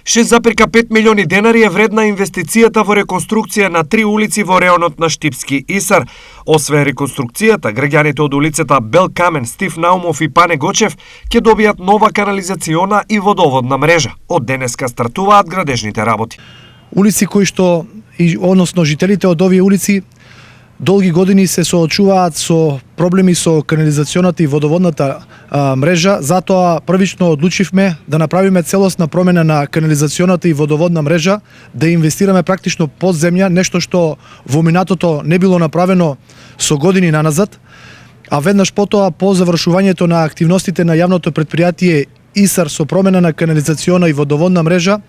6,5 милиони денари е вредна инвестицијата во реконструкција на 3 улици во реонот на Штипски Исар. Освен реконструкцијата, граѓаните од улицата Бел Камен, Стив Наумов и Пане Гочев ќе добијат нова канализациона и водоводна мрежа. Од денеска стартуваат градежните работи. Улици кои што, односно жителите од овие улици, долги години се соочуваат со проблеми со канализационата и водоводната мрежа, затоа првично одлучивме да направиме целосна промена на канализационата и водоводна мрежа, да инвестираме практично под земја, нешто што во минатото не било направено со години наназад, а веднаш потоа по завршувањето на активностите на јавното предпријатие ИСАР со промена на канализациона и водоводна мрежа,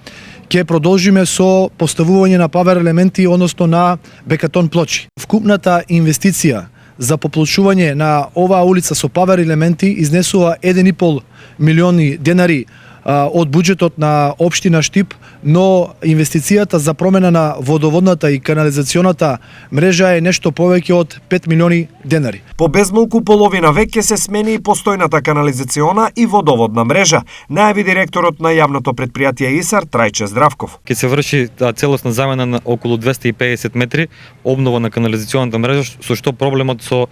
ќе продолжиме со поставување на павер елементи, односно на бекатон плочи. Вкупната инвестиција за поплочување на оваа улица со павер елементи изнесува 1,5 милиони денари од буџетот на општина Штип, но инвестицијата за промена на водоводната и канализационата мрежа е нешто повеќе од 5 милиони денари. По безмалку половина век ќе се смени и постојната канализациона и водоводна мрежа, најави директорот на јавното предпријатие ИСАР Трајче Здравков. Ќе се врши целосна замена на околу 250 метри обнова на канализационата мрежа, со што проблемот со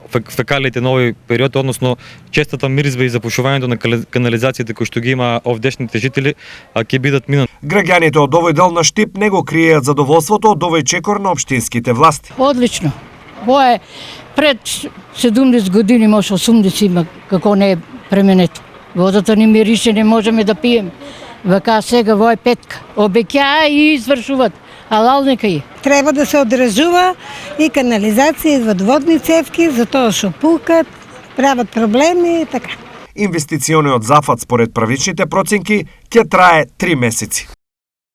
фекалите на овој период, односно честата миризба и запушувањето на канализациите кои што ги има овдешните жители, ќе бидат минат. Граѓаните од овој дел на Штип не го криеат задоволството од овој чекор на општинските власти. Одлично. Ова е пред 70 години, може 80 има, како не е пременето. Водата ни мирише, не можеме да пиеме. Вака сега во е петка. Обеќаа и извршуваат. Алал нека е. Треба да се одржува и канализација, и водоводни цевки, затоа што пукат, прават проблеми и така. Инвестициониот зафат според првичните проценки ќе трае 3 месеци.